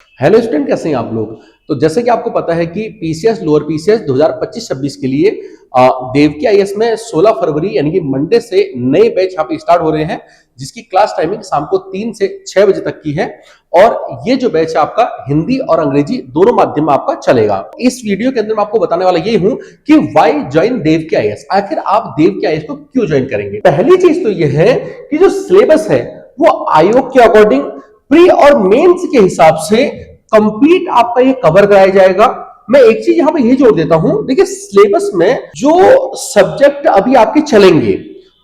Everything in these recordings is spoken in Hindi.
हेलो स्टूडेंट, कैसे हैं आप लोग। तो जैसे कि आपको पता है कि पीसीएस लोअर पीसीएस 2025-26 के लिए देव के आईएएस में 16 फरवरी यानी कि मंडे से नए बैच यहाँ पे स्टार्ट हो रहे हैं, जिसकी क्लास टाइमिंग शाम को 3 से 6 बजे तक की है। और ये जो बैच है आपका हिंदी और अंग्रेजी दोनों माध्यम में आपका चलेगा। इस वीडियो के अंदर मैं आपको बताने वाला ये हूं कि व्हाई ज्वाइन देव के आईएएस, आखिर आप देव के आईएएस को क्यों ज्वाइन करेंगे। पहली चीज तो ये है कि जो सिलेबस है वो आयोग के अकॉर्डिंग प्री और मेंस के हिसाब से कंप्लीट आपका ये कवर कराया जाएगा। मैं एक चीज यहां पे ये जोड़ देता हूं, देखिए सिलेबस में जो सब्जेक्ट अभी आपके चलेंगे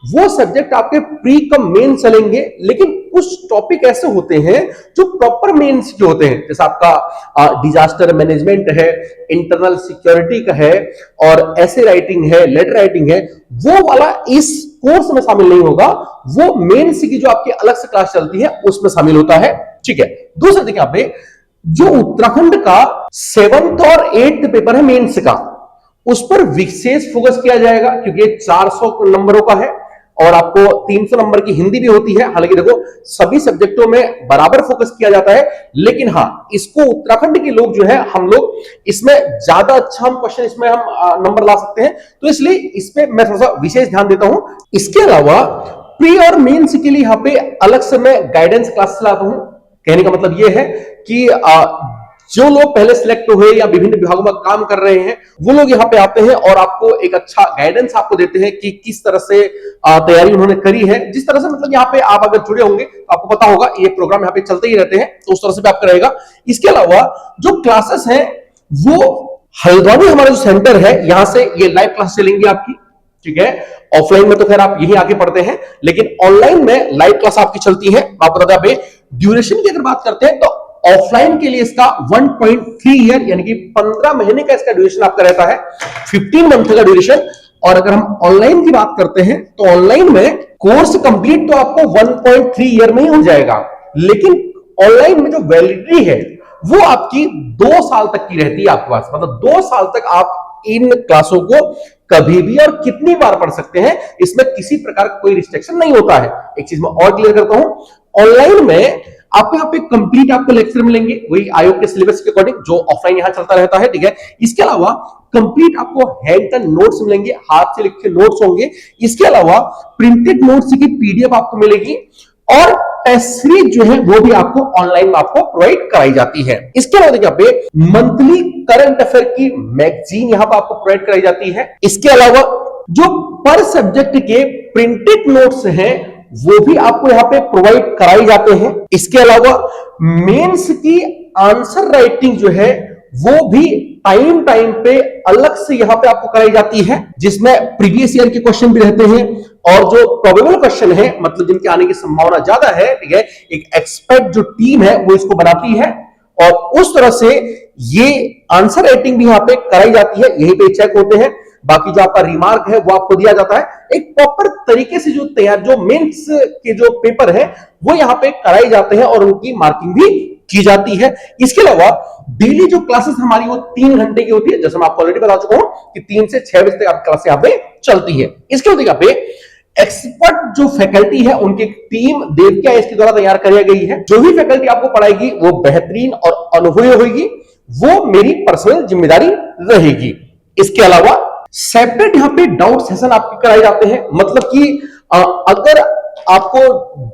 वो सब्जेक्ट आपके प्री कम मेन चलेंगे, लेकिन कुछ टॉपिक ऐसे होते हैं जो प्रॉपर मेंस के होते हैं, जैसे आपका डिजास्टर मैनेजमेंट है, इंटरनल सिक्योरिटी का है और ऐसे राइटिंग है, लेटर राइटिंग है, वो वाला इस कोर्स में शामिल नहीं होगा। वो मेंस की जो आपकी अलग से क्लास चलती है उसमें शामिल होता है। ठीक है। दूसरा देखिए यहाँ पे जो उत्तराखंड का 7th और 8th पेपर है मेंस का, उस पर विशेष फोकस किया जाएगा क्योंकि 400 नंबरों का है और आपको 300 नंबर की हिंदी भी होती है। हालांकि देखो सभी सब्जेक्टों में बराबर फोकस किया जाता है, लेकिन हाँ इसको उत्तराखंड के लोग जो है हम लोग इसमें ज्यादा अच्छा हम क्वेश्चन इसमें हम नंबर ला सकते हैं, तो इसलिए इस पे मैं थोड़ा सा विशेष ध्यान देता हूं। इसके अलावा प्री और मेंस के लिए यहाँ पे अलग से मैं गाइडेंस क्लास चलाता हूं। कहने का मतलब यह है कि जो लोग पहले सिलेक्ट हुए या विभिन्न विभागों में काम कर रहे हैं वो लोग यहाँ पे आते हैं और आपको एक अच्छा गाइडेंस आपको देते हैं कि किस तरह से तैयारी उन्होंने करी है। जिस तरह से मतलब यहाँ पे आप अगर जुड़े होंगे तो आपको पता होगा ये प्रोग्राम यहाँ पे चलते ही रहते हैं, तो उस तरह से भी आपका रहेगा। इसके अलावा जो क्लासेस हैं वो हल्द्वानी हमारा जो सेंटर है यहाँ से ये लाइव क्लास चलेंगी आपकी। ठीक है। ऑफलाइन में तो खैर आप यही आके पढ़ते हैं, लेकिन ऑनलाइन में लाइव क्लास आपकी चलती है। आपको बता दें ड्यूरेशन की अगर बात करते हैं तो ऑफलाइन के लिए इसका 1.3 ईयर यानी कि 15 महीने का इसका ड्यूरेशन आपका रहता है, 15 मंथ का ड्यूरेशन। और अगर हम ऑनलाइन की बात करते हैं तो ऑनलाइन में कोर्स कंप्लीट तो आपको 1.3 ईयर में ही हो जाएगा, लेकिन ऑनलाइन में जो वैलिडिटी है वो आपकी 2 साल तक की रहती है आपके पास। मतलब 2 साल तक आप इन क्लासों को कभी भी और कितनी बार पढ़ सकते हैं, इसमें किसी प्रकार का कोई रिस्ट्रिक्शन नहीं होता है। एक चीज मैं और क्लियर करता हूं, ऑनलाइन में आपको यहाँ पे कंप्लीट आपको लेक्चर मिलेंगे वही आयोग के सिलेबस के अकॉर्डिंग जो ऑफलाइन यहाँ चलता रहता है। ठीक है। इसके अलावा कंप्लीट आपको हैंड टन नोट्स मिलेंगे, हाथ से लिखे नोट्स होंगे। इसके अलावा प्रिंटेड नोट्स की पीडीएफ आपको मिलेगी और टेस्ट सीरीज जो है वो भी आपको ऑनलाइन में आपको प्रोवाइड कराई जाती है। इसके अलावा देखिए यहाँ पे मंथली करंट अफेयर की मैगजीन यहाँ पे आपको प्रोवाइड कराई जाती है। इसके अलावा जो पर सब्जेक्ट के प्रिंटेड नोट्स हैं वो भी आपको यहाँ पे प्रोवाइड कराए जाते हैं। इसके अलावा मेंस की आंसर राइटिंग जो है वो भी टाइम पे अलग से यहाँ पे आपको कराई जाती है, जिसमें प्रीवियस ईयर के क्वेश्चन भी रहते हैं और जो प्रोबेबल क्वेश्चन है मतलब जिनके आने की संभावना ज्यादा है। ठीक है। एक एक्सपर्ट जो टीम है वो इसको बनाती है और उस तरह से ये आंसर राइटिंग भी यहाँ पे कराई जाती है, यहीं पे चेक होते हैं। बाकी जो आपका रिमार्क है वो आपको दिया जाता है। एक प्रॉपर तरीके से जो तैयार जो मेंस के जो पेपर है वो यहाँ पे कराए जाते हैं और उनकी मार्किंग भी की जाती है। इसके अलावा डेली जो क्लासेस हमारी वो 3 घंटे की होती है, जैसे मैं आपको ऑलरेडी बता चुका हूं कि 3 से 6 बजे तक आपकी क्लास यहाँ पे चलती है। इसके बाद यहाँ पे एक्सपर्ट जो फैकल्टी है उनकी टीम देव के आईएएस के द्वारा तैयार करी गई है। जो भी फैकल्टी आपको पढ़ाएगी वो बेहतरीन और अनुभवी होगी, वो मेरी पर्सनल जिम्मेदारी रहेगी। इसके अलावा सेपरेट यहाँ पे डाउट सेशन आपके कराए जाते हैं, मतलब कि अगर आपको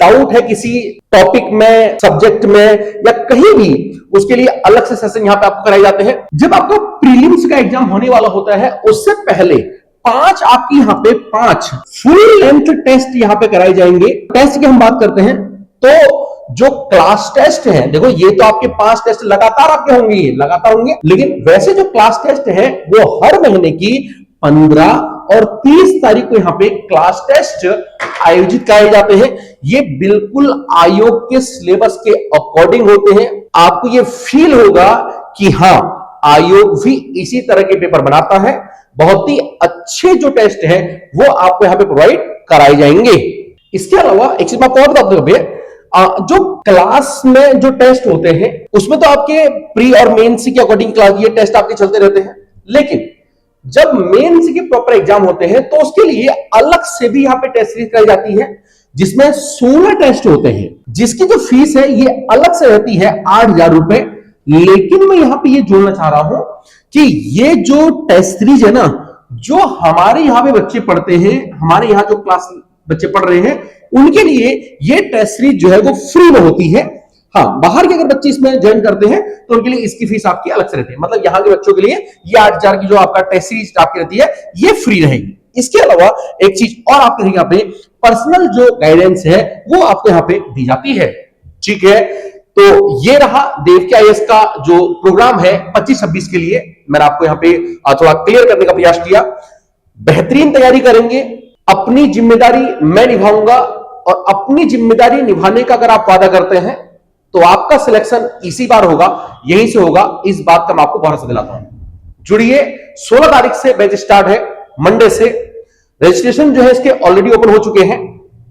डाउट है किसी टॉपिक में, सब्जेक्ट में या कहीं भी, उसके लिए अलग से सेशन यहाँ पे आपको कराए जाते हैं। जब आपका प्रीलिम्स का एग्जाम होने वाला होता है उससे पहले 5 आपकी यहाँ पे 5 फुल लेंथ टेस्ट यहाँ पे कराए जाएंगे। टेस्ट की हम बात करते हैं तो जो क्लास टेस्ट है, देखो ये तो आपके 5 टेस्ट लगातार आपके होंगे, लेकिन वैसे जो क्लास टेस्ट है वो हर महीने की 15 और 30 तारीख को यहाँ पे क्लास टेस्ट आयोजित कराए जाते हैं। ये बिल्कुल आयोग के सिलेबस के अकॉर्डिंग होते हैं। आपको ये फील होगा कि हाँ आयोग भी इसी तरह के पेपर बनाता है। बहुत ही अच्छे जो टेस्ट है वो आपको यहाँ पे प्रोवाइड कराए जाएंगे। इसके अलावा एक चीज मैं आपको और बता दूं, जो क्लास में जो टेस्ट होते हैं उसमें तो आपके प्री और मेंस के अकॉर्डिंग क्लास ये टेस्ट आपके चलते रहते हैं, लेकिन जब मेंस के प्रॉपर एग्जाम होते हैं तो उसके लिए अलग से भी यहाँ पे टेस्ट सीरीज कराई जाती है, जिसमें 16 टेस्ट होते हैं, जिसकी जो फीस है ये अलग से रहती है 8,000 रुपए। लेकिन मैं यहां पे ये जोड़ना चाह रहा हूं कि ये जो टेस्ट सीरीज है ना, जो हमारे यहां पे बच्चे पढ़ते हैं, हमारे यहां जो क्लास बच्चे पढ़ रहे हैं, उनके लिए ये टेस्ट सीरीज जो है वो फ्री में होती है। हाँ, बाहर के अगर बच्चे इसमें ज्वाइन करते हैं तो उनके लिए इसकी फीस आपकी अलग से रहती है। मतलब यहाँ के बच्चों के लिए ये 8,000 की जो आपका टेस्ट सीरीज आपकी रहती है, ये फ्री रहेगी। इसके अलावा एक चीज और आपके यहाँ पे पर्सनल जो गाइडेंस है वो आपको यहाँ पे दी जाती है। ठीक है, तो ये रहा देव के आईएएस का जो प्रोग्राम है 25-26 के लिए। मैंने आपको यहाँ पे थोड़ा क्लियर करने का प्रयास किया। बेहतरीन तैयारी करेंगे, अपनी जिम्मेदारी मैं निभाऊंगा, और अपनी जिम्मेदारी निभाने का अगर आप वादा करते हैं तो आपका सिलेक्शन इसी बार होगा, यहीं से होगा, इस बात का मैं आपको भरोसा दिलाता हूं। जुड़िए, 16 तारीख से बैच स्टार्ट है, मंडे से। रजिस्ट्रेशन जो है इसके ऑलरेडी ओपन हो चुके हैं,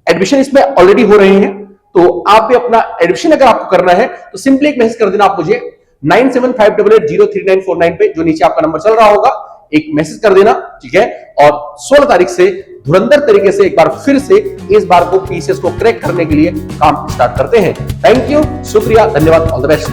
एडमिशन इसमें ऑलरेडी हो रहे हैं। तो आप भी अपना एडमिशन अगर आपको करना है तो सिंपली एक मैसेज कर देना आप मुझे 9758803949 पे, जो नीचे आपका नंबर चल रहा होगा, एक मैसेज कर देना। ठीक है, और 16 तारीख से धुरंधर तरीके से एक बार फिर से इस बार को पीसीएस को क्रैक करने के लिए काम स्टार्ट करते हैं। थैंक यू, शुक्रिया, धन्यवाद, ऑल द बेस्ट।